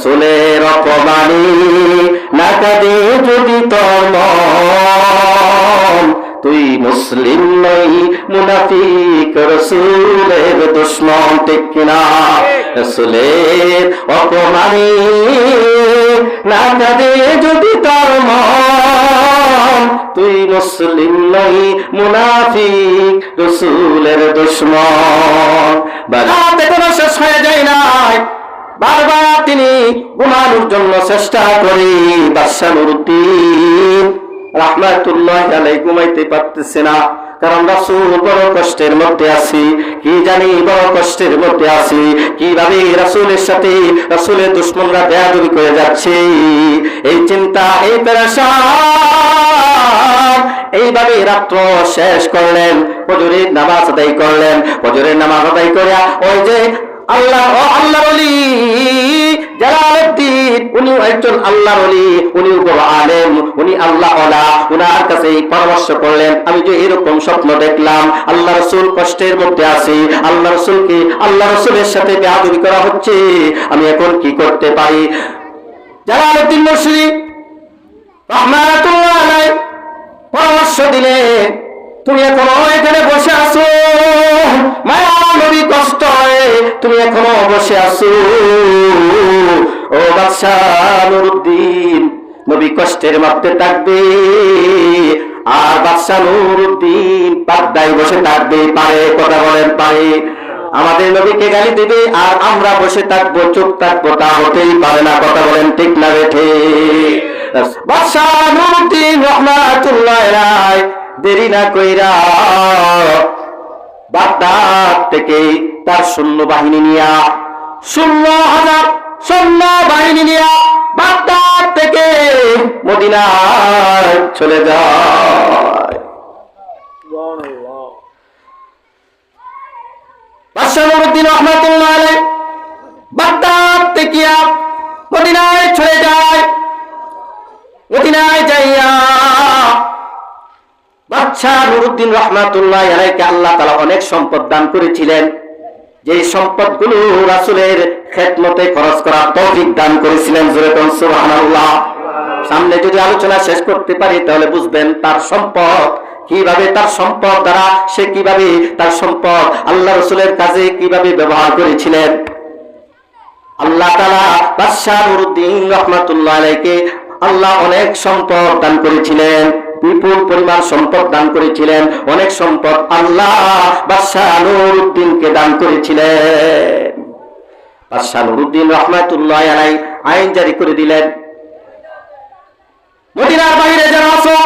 রাসূলের অপমানে না কাঁদে যদি তোর মন, তুই মুসলিম নই মুনাফিক রাসূলের দুশমন। ঠিক কিনা? রাসূলের অপমানে না কাঁদে যদি তোর মন, তুই মুসলিম নই মুনাফিক রাসূলের দুশমন। বারাত এখনো শেষ হয়ে যায় নাই, বারবার তিনি ঘুমানোর জন্য চেষ্টা করে বাদশা নুরউদ্দিন রাহমাতুল্লাহি আলাইহি ঘুমাইতে পারতেছে না। কারণ রাসূল বড় কষ্টের মধ্যে আছি, কি জানি বড় কষ্টের মধ্যে আছি, কিভাবে রাসূলের সাথে রাসূলের দুশমনরা বেয়াদবি করে যাচ্ছে, এই চিন্তা, এই পেরেশান। এইভাবে রাত্র শেষ করলেন, ফজরের নামাজ আদায় করলেন। ফজরের নামাজ আদায় করে ওই যে আল্লাহর ওলি জালালউদ্দিন, উনি একজন আল্লাহর ওলি, উনি বড় আলেম, উনি আল্লাহ ওয়ালা, উনার কাছে পরামর্শ করলেন, আমি যে এরকম স্বপ্ন দেখলাম, আল্লাহ রাসূল কষ্টের মধ্যে আছে, আল্লাহ রাসূলের সাথে বেয়াদবি করা হচ্ছে, আমি এখন কি করতে পারি? জালালউদ্দিন মুরসিদি রাহমাতুল্লাহ আলাইহি পরামর্শ দিলেন, তুমি এখনো এখানে বসে আছো, মায়া নবী কষ্ট হয়, তুমি এখনো বসে আছো। ও বাদশা নুরউদ্দিন, নবী কষ্টের মধ্যে থাকবে, আর বাদশা নুরউদ্দিন পর্দায় বসে থাকবে, পারে? কথা বলেন, পারে? আমাদের নবীকে গালি দেবে আর আমরা বসে থাকবো, চুপ থাকবো, তা হতেই পারে না। কথা বলেন, ঠিক না বেঠে? বাদশা নুরউদ্দিন রাহমাতুল্লাহি আলাইহি দেরি না কইরা বাগদাদ থেকে তার সৈন্যবাহিনী নিয়া 16,000 সৈন্যবাহিনী নিয়া বাগদাদ থেকে মদিনায় চলে যায়। বাদশা নুরউদ্দিন রাহমাতুল্লাহি আলাইহি বাগদাদ থেকে মদিনায় চলে যায়। মদিনায় যাইয়া বাদশা নুরউদ্দিন রাহমাতুল্লাহি আলাইহি আল্লাহ তাআলা অনেক সম্পদ দান করেছিলেন, যে সম্পদগুলো রাসূলের খেদমতে খরচ করার তৌফিক দান করেছিলেন। জোরে বলুন সুবহানাল্লাহ। সামনে যদি আলোচনা শেষ করতে পারি তাহলে বুঝবেন তার সম্পদ কিভাবে, তার সম্পদ দ্বারা সে কিভাবে তার সম্পদ আল্লাহ রাসূলের কাজে কিভাবে ব্যবহার করেছিলেন। আল্লাহ তাআলা বাদশা নুরউদ্দিন রাহমাতুল্লাহি আলাইহি আল্লাহ অনেক সম্পদ দান করেছিলেন, বিপুল পরিমাণ সম্পদ দান করেছিলেন। অনেক সম্পদ আল্লাহ বাদশা নুরউদ্দিনকে দান করেছিলেন। বাদশা নুরউদ্দিন রাহমাতুল্লাহি আলাইহি আইন জারি করে দিলেন, মদিনার বাইরে যারা আছো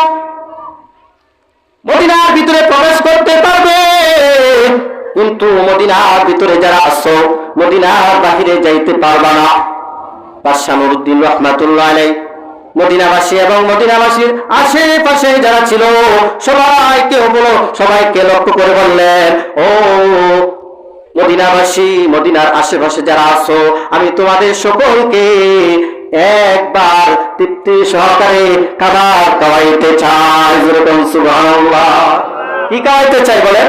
মদিনার ভিতরে প্রবেশ করতে পারবে, কিন্তু মদিনার ভিতরে যারা আছো মদিনার বাইরে যাইতে পারবা না। বাদশা নুরউদ্দিন রাহমাতুল্লাহি আলাইহি মদিনাবাসী এবং মদিনাবাসীর আশেপাশে যারা ছিল সবাইকে লক্ষ্য করে বললেন, ও মদিনাবাসী, মদিনার আশেপাশে যারা আছো, আমি তোমাদের সকলকে একবার তৃপ্তি সহকারে খাবার খাওয়াইতে চাই। যেরকম সুবহানাল্লাহ। কি খাওয়াইতে চাই বলেন?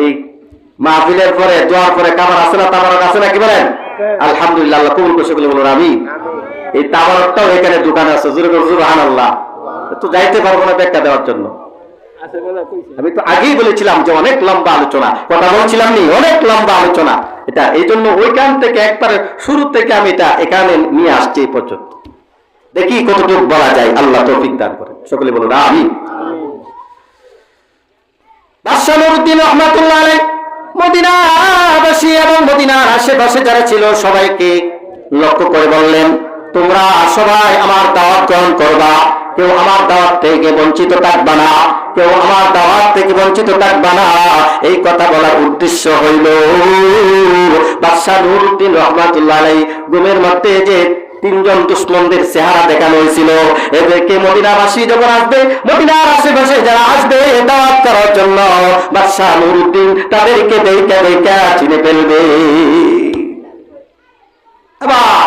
এই মাহফিলের পরে দোয়ার পরে খাবার আছে না, তাবারক আছে না? কি বলেন? আলহামদুলিল্লাহ, আল্লাহ কবুল করে সকলে বলুন আমিন। এই তাবারকটাও এখানে দোকানে আছে। সুবহানাল্লাহ। তো যাইতে পারবো না ব্যাখ্যা দেওয়ার জন্য। আমি তো আগেই বলেছিলাম যে অনেক লম্বা আলোচনা, কথা বলছিলাম নি, অনেক লম্বা আলোচনা। এটা এই জন্য ওইখান থেকে একবারে শুরু থেকে আমি এটা এখানে নিয়ে আসছি এই পর্যন্ত। দেখি কতটুকু বলা যায়, আল্লাহ তৌফিক দান করে সকলে বলুন আমিন। বাদশা নুরউদ্দিন রাহমাতুল্লাহি আলাইহি মদিনাবাসী এবং মদিনার আশেপাশে যারা ছিল সবাইকে লক্ষ্য করে বললেন, তোমরা সবাই আমার দাওয়াত গ্রহণ করবা, কেউ আমার দাওয়াত থেকে বঞ্চিত থাকবা না, কেউ আমার দাওয়াত থেকে বঞ্চিত থাকবা না। এই কথা বলার উদ্দেশ্য হইল বাদশা নুরউদ্দিন রাহমাতুল্লাহি আলাইহি ঘুমের মধ্যে যে তিনজন দুশমনদের চেহারা দেখানো হয়েছিল, এদেরকে মদিনাবাসী যখন আসবে, মদিনার আশেপাশে যারা আসবে দাওয়াত করার জন্য, বাদশা নুরউদ্দিন তাদেরকে দেখা চিনে ফেলবে। এবার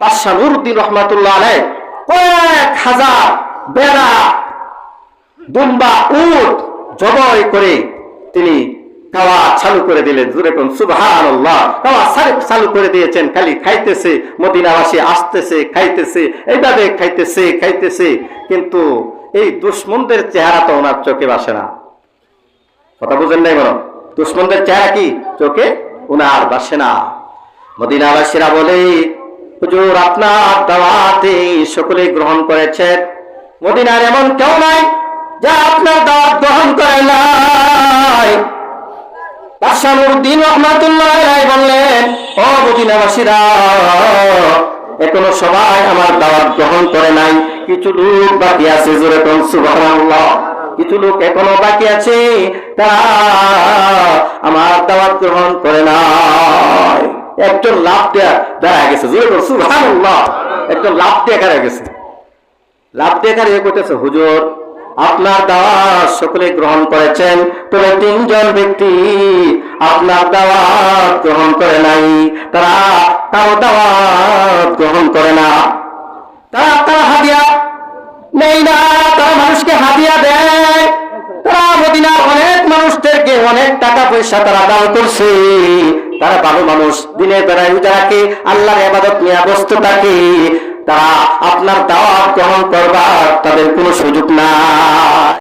বাদশা নুরউদ্দিন রাহমাতুল্লাহি আলাইহি কয়েক হাজার বেড়া, দুম্বা, উট জবাই করে তিনি দাওয়াত চালু করে দিলেন, জোরে কোন সুবহানাল্লাহ। দাওয়াত চালু করে দিয়েছেন, খালি খাইতেছে, মদিনাবাসী আসতেছে, খাইতেছে, এইভাবে খাইতেছে। কিন্তু এই দুশমনদের চেহারা তো ওনার চোখে ভাসে না। কথা বুঝেন নাই? বলো, দুশমনদের চেহারা কি চোখে ওনার ভাসে না। মদিনাবাসীরা বলে, হুজুর আপনার দাওয়াতে সকলে গ্রহণ করেছেন, মদিনার এমন কেউ নাই যা আপনার দাওয়াত গ্রহণ করে নাই। বাদশাহ নুরউদ্দিন রাহমাতুল্লাহ আলাইহি বললেন, ও মদিনাবাসীরা, এখনো সবাই আমার দাওয়াত গ্রহণ করে নাই, কিছু লোক বাকি আছে, জোরে কোন সুবহানাল্লাহ। কিছু লোক এখনো বাকি আছে, তারা আমার দাওয়াত গ্রহণ করে নাই। একজন লাভ দেয়া দাঁড়ায় গেছে, জোরে কোন সুবহানাল্লাহ। একজন লাভ দিয়ে দাঁড়ায় গেছে, লাভ দিয়ে দাঁড়িয়ে করতেছে, হুজুর আপনার দাওয়াত সকলে গ্রহণ করেছেন, তবে 3 জন ব্যক্তি আপনার দাওয়াত গ্রহণ করে নাই, তারা কারো দাওয়াত গ্রহণ করে না। তারা হাদিয়া নেই না, তারা মানুষকে হাদিয়া দেয়, তারা মদিনার অনেক মানুষদেরকে অনেক টাকা পয়সা তারা দান করছে, তারা ভালো মানুষ, দিনের বেলায় রোজা রাখে, আল্লাহর ইবাদত নিয়ে ব্যস্ত থাকে, তারা আপনার দাওয়াত গ্রহণ করবার তাদের কোনো সুযোগ নাই।